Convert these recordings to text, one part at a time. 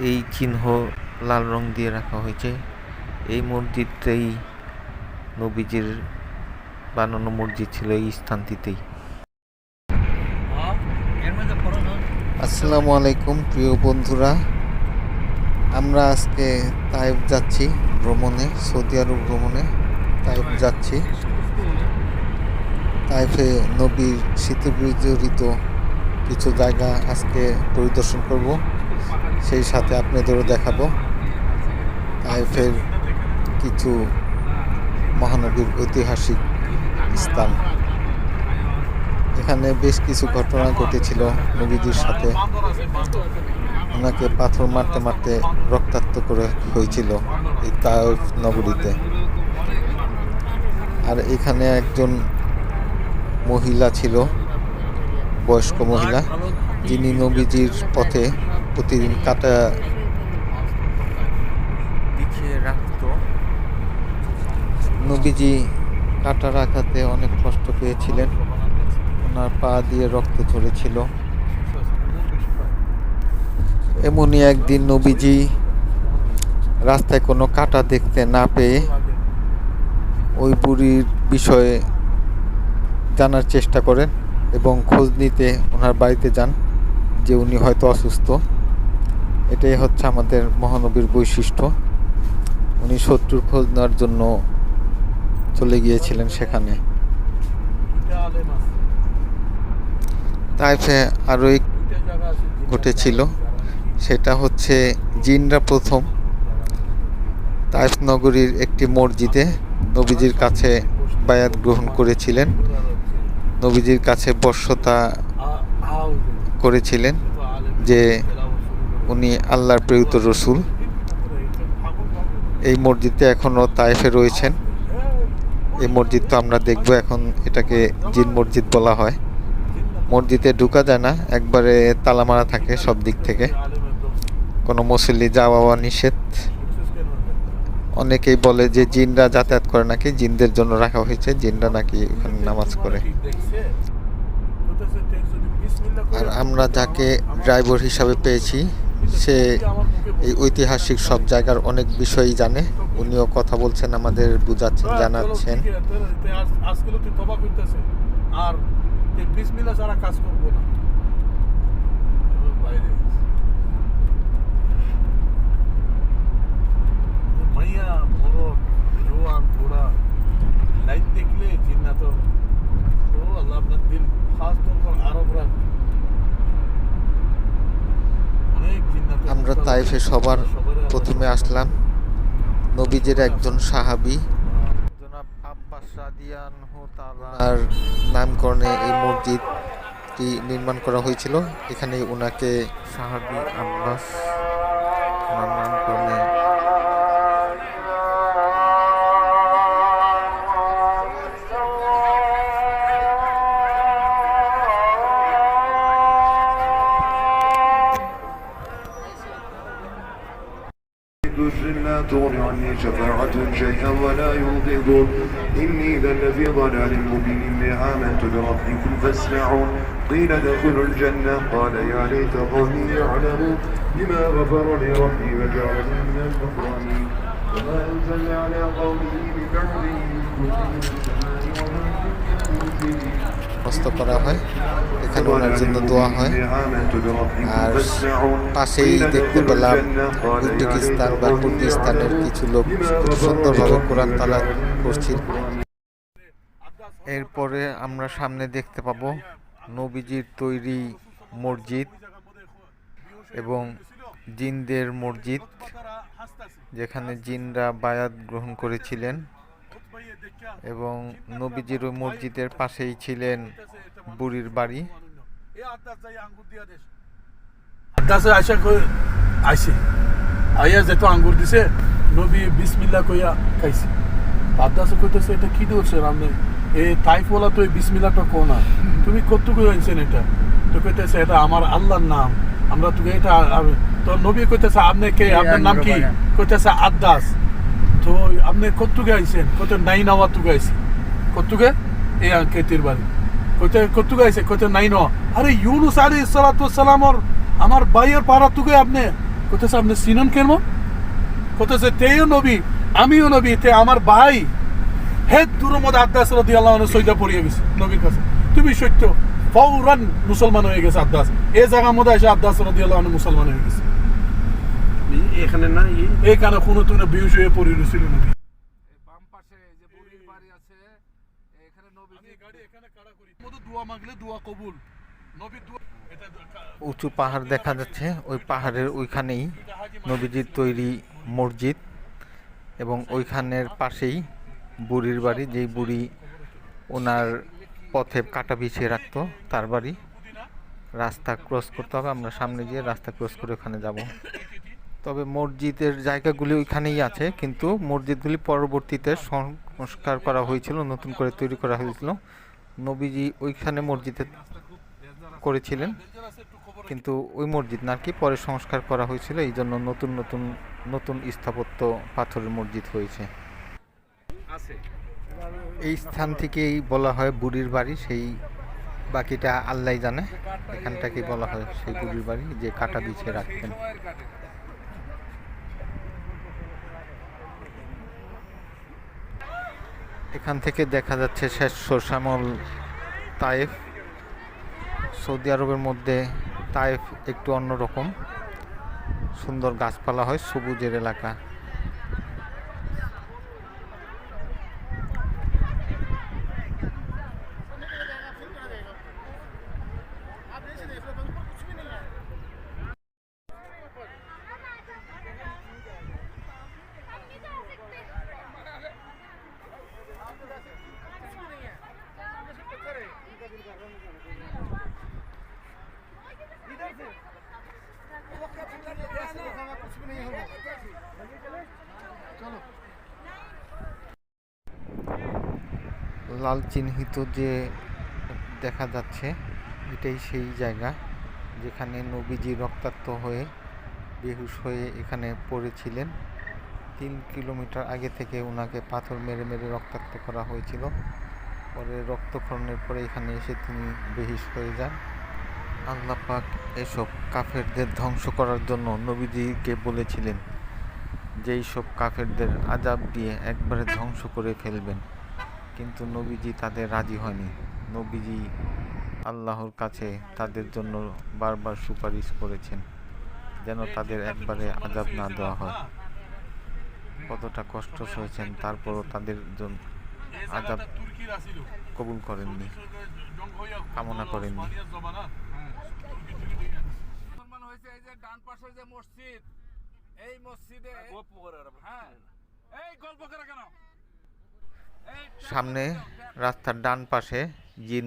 এই চিহ্ন লাল রং দিয়ে রাখা হয়েছে। এই মসজিদটাই নবীজির বানানো মসজিদ ছিল এই স্থানটিতেই। আসসালামু আলাইকুম প্রিয় বন্ধুরা, আমরা আজকে তায়েফ যাচ্ছি ভ্রমণে, সৌদি আরব ভ্রমণে তায়েফ যাচ্ছি। তায়েফে নবীর স্মৃতি বিজড়িত কিছু জায়গা আজকে পরিদর্শন করব, সেই সাথে আপনাদেরও দেখাবো তায়েফের কিছু মহানবীর ঐতিহাসিক স্থান। এখানে বেশ কিছু ঘটনা ঘটেছিল নবীজির সাথে। ওনাকে পাথর মারতে মারতে রক্তাক্ত করে হয়েছিল এই তায়েফ নগরীতে। আর এখানে একজন মহিলা ছিল, বয়স্ক মহিলা, যিনি নবীজির পথে প্রতিদিন কাটা বিছিয়ে রাখত। নবীজি কাটার আঘাতে অনেক কষ্ট পেয়েছিলেন, ওনার পা দিয়ে রক্ত ঝরেছিল। এমনই একদিন নবীজি রাস্তায় কোনো কাটা দেখতে না পেয়ে ওই বুড়ির বিষয়ে জানার চেষ্টা করেন এবং খোঁজ নিতে ওনার বাড়িতে যান যে উনি হয়তো অসুস্থ। এটাই হচ্ছে আমাদের মহানবীর বৈশিষ্ট্য। উনি শত্রুর খোঁজ নেওয়ার জন্য চলে গিয়েছিলেন সেখানে। তাইফে আরও ঘটেছিল, সেটা হচ্ছে জিনরা প্রথম তাইফ নগরীর একটি মসজিদে নবীজির কাছে বায়াত গ্রহণ করেছিলেন, নবীজির কাছে বশ্যতা করেছিলেন যে উনি আল্লাহর প্রেরিত রসুল। এই মসজিদে এখনও তায়েফে রয়েছেন। এই মসজিদ তো আমরা দেখব এখন, এটাকে জিন মসজিদ বলা হয়। মসজিদে ঢুকা যায় না, একবারে তালা মারা থাকে সব দিক থেকে, কোনো মুসল্লি যাওয়া নিষেধ। অনেকেই বলে যে জিনরা যাতায়াত করে, নাকি জিনদের জন্য রাখা হয়েছে, জিনরা নাকি ওখানে নামাজ করে। আর আমরা যাকে ড্রাইভার হিসাবে পেয়েছি সে এই ঐতিহাসিক সব জায়গার অনেক বিষয়ই জানে। উনিও কথা বলছেন, আমাদের বুঝাচ্ছেন, জানাচ্ছেন। আর বিসমিল্লাহ ছাড়া কাজ করবো না। মাইয়া বড় জোয়ান ঘোড়া লাইট দেখলে জিন্নাত, ও আল্লাহ আপনার দিল খাস তৌর আরবরা অনেক জিন্নাত। আমরা তাইফে সবার প্রথমে আসলাম নবীজির একজন সাহাবী জনাব আব্বাস রাদিয়াল্লাহু তাআলার নামকরণে এই মসজিদটি নির্মাণ করা হয়েছিল। এখানে ওনাকে সাহাবী আব্বাস নামকরণে لا تغني عني شفاعتهم شيئا ولا ينقذون إني لفي ضلال مبين إني آمنت بربكم فاسمعون قيل ادخلوا الجنة قال يا ليت قومي يعلمون بما غفر لي ربي وجعلني من المكرمين وما أنزلنا على قومه من بعده من السماء وما প্রস্তুত করা হয়, এখানে ওনার জন্য দোয়া হয়। আর পাশেই দেখতে পেলাম উজবেকিস্তান বা কুর্দিস্তানের কিছু লোক সুন্দরভাবে কোরআন তালাওয়াত করছিল। এরপরে আমরা সামনে দেখতে পাবো নবীজির তৈরি মসজিদ এবং জিনদের মসজিদ, যেখানে জিনরা বায়াত গ্রহণ করেছিলেন। এবং নবীজির ওই মসজিদের পাশেই ছিলেন বুড়ির বাড়ি। আইয়া যেত আঙ্গুর দিছে, নবী বিসমিল্লাহ কইয়া খাইছে। আদাসে কইতেছে এটা কি দোষে রামনে, এই তাইফ ওলা তো এই বিসমিল্লাহটা কো না, তুমি কতটুকু আনছেন এটা? তো কইতেছে এটা আমার আল্লাহর নাম, আমরা তোকে এটা। তো নবী কইতেছে আপনি কে, আপনার নাম কি? কইতেছে আদাস। তো আপনি কতটুকু আইছেন? কত নাই নাওয়া তুকে আইছে। কতটুকু? এই আঙ্কেতির বাড়ি। কইতে কতটুকু আইছে? কইতে নাই ন। আরে ইউনুস আলাইহিস সালাতু ওয়াস সালাম আমার ভাইয়ের পাড়া তুকে আপনি কইতেছে আপনি চিনেন কেমন? কইতেছে তেও নবী আমিও নবী, তে আমার ভাই হে দূর মধ্যে আব্বাস রাদিয়াল্লাহু আনহু সইদা পড়িয়ে গেছে নবীর কাছে। তুমি সত্য, ফৌরান মুসলমান হয়ে গেছে আব্বাস। এই জায়গার মধ্যে এসে আব্বাস রাদিয়াল্লাহু আনহু মুসলমান হয়ে গেছে। এখানে না এইখানে কোনো তুই বেহুশ হয়ে পড়ে রয়েছিল নবী। বাম পাশে যে বুড়ির বাড়ি আছে, এখানে নবী আমি গাড়ি এখানে কাড়া করি, মতো দোয়া মাগলে দোয়া কবুল। নবীর দোয়া এটা উঁচু পাহাড় দেখা যাচ্ছে, ওই পাহাড়ের ওইখানেই নবীজির তৈরি মসজিদ, এবং ওইখানের পাশেই বুড়ির বাড়ি, যেই বুড়ি ওনার পথে কাটা বিছিয়ে রাখতো তার বাড়ি। রাস্তা ক্রস করতে হবে, আমরা সামনে গিয়ে রাস্তা ক্রস করে ওখানে যাব। তবে মসজিদের জায়গাগুলি ওইখানেই আছে, কিন্তু মসজিদগুলি পরবর্তীতে সংস্কার করা হয়েছিল, নতুন করে তৈরি করা হয়েছিল। নবীজি ওইখানে মসজিদে করেছিলেন, কিন্তু ওই মসজিদ না কি পরে সংস্কার করা হয়েছিল, এই জন্য নতুন নতুন নতুন স্থাপত্য পাথরের মসজিদ হয়েছে। আছে। এই স্থান থেকেই বলা হয় বুড়ির বাড়ি, সেই বাকিটা আল্লাহ জানে। এখানটাকেই বলা হয় সেই বুড়ির বাড়ি যে কাটা বিছিয়ে রাখতেন। এখান থেকে দেখা যাচ্ছে শেষ শ্যামল তায়েফ। সৌদি আরবের মধ্যে তায়েফ একটু অন্যরকম, সুন্দর গাছপালা হয়, সবুজের এলাকা। লাল চিহ্নিত যে দেখা যাচ্ছে, এটাই সেই জায়গা যেখানে নবীজি রক্তাক্ত হয়ে বেহুশ হয়ে এখানে পড়েছিলেন। 3 কিলোমিটার আগে থেকে ওনাকে পাথর মেরে মেরে রক্তাক্ত করা হয়েছিল। পরে রক্তক্ষরণের পরে এখানে এসে তিনি বেহুশ হয়ে যান। আল্লাহ পাক এসব কাফেরদের ধ্বংস করার জন্য নবীজিকে বলেছিলেন যেই সব কাফেরদের আযাব দিয়ে একবারে ধ্বংস করে ফেলবেন, কিন্তু নবীজি তাদের রাজি হয়নি। নবীজি আল্লাহর কাছে তাদের জন্য বারবার সুপারিশ করেছেন যেন তাদের একবারে আযাব না দেওয়া হয়। কতটা কষ্ট সয়েছেন, তারপরও তাদের জন্য আযাব কবুল করেননি, কামনা করেননি। মুসলমান হয়েছে এই যে ডান পাশে যে মসজিদ, এই মসজিদে হ্যাঁ, এই গল্প করে কেন? সামনে রাস্তার ডান পাশে জিন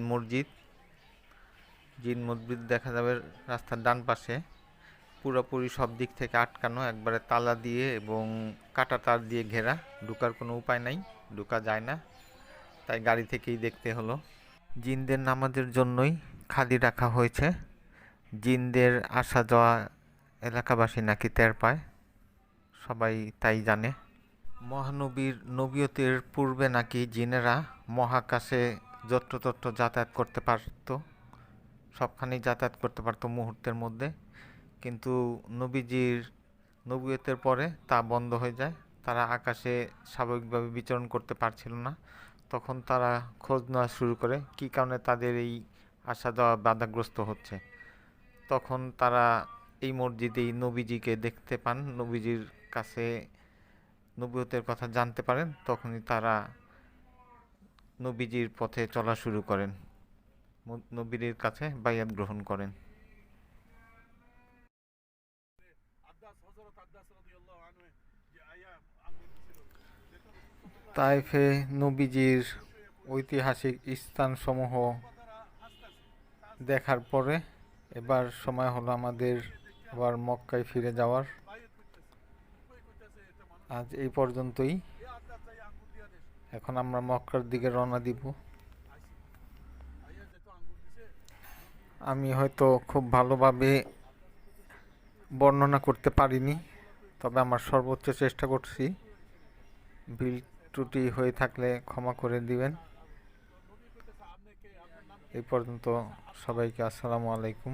মসজিদ দেখা যাবে। রাস্তার ডান পাশে পুরোপুরি সব দিক থেকে আটকানো, একবারে তালা দিয়ে এবং কাঁটা তার দিয়ে ঘেরা, ঢোকার কোনো উপায় নাই, ঢোকা যায় না, তাই গাড়ি থেকেই দেখতে হলো। জিনদের নামাজের জন্যই খালি রাখা হয়েছে। জিনদের আসা যাওয়া এলাকাবাসী নাকি টের পায়, সবাই তাই জানে। মহানবীর নবীয়তের পূর্বে নাকি জিনেরা মহাকাশে যত্রতত্র যাতায়াত করতে পারত, সবখানেই যাতায়াত করতে পারত মুহূর্তের মধ্যে, কিন্তু নবীজির নবীয়তের পরে তা বন্ধ হয়ে যায়। তারা আকাশে স্বাভাবিকভাবে বিচরণ করতে পারছিল না। তখন তারা খোঁজ নেওয়া শুরু করে কী কারণে তাদের এই আসা যাওয়া বাধাগ্রস্ত হচ্ছে। তখন তারা এই মসজিদেই নবীজিকে দেখতে পান, নবীজির কাছে নবুয়তের কথা জানতে পারেন। তখনই তারা নবীজির পথে চলা শুরু করেন, নবীর কাছে বাইয়াত গ্রহণ করেন। তায়েফে নবীজির ঐতিহাসিক স্থানসমূহ দেখার পরে এবার সময় হলো আমাদের আবার মক্কায় ফিরে যাওয়ার। আজ এই পর্যন্তই। এখন আমরা মক্কার দিকে রওনা দিব। আমি হয়তো খুব ভালোভাবে বর্ণনা করতে পারিনি, তবে আমার সর্বোচ্চ চেষ্টা করছি। ভুল ত্রুটি হয়ে থাকলে ক্ষমা করে দিবেন। এই পর্যন্ত সবাইকে আসসালামু আলাইকুম।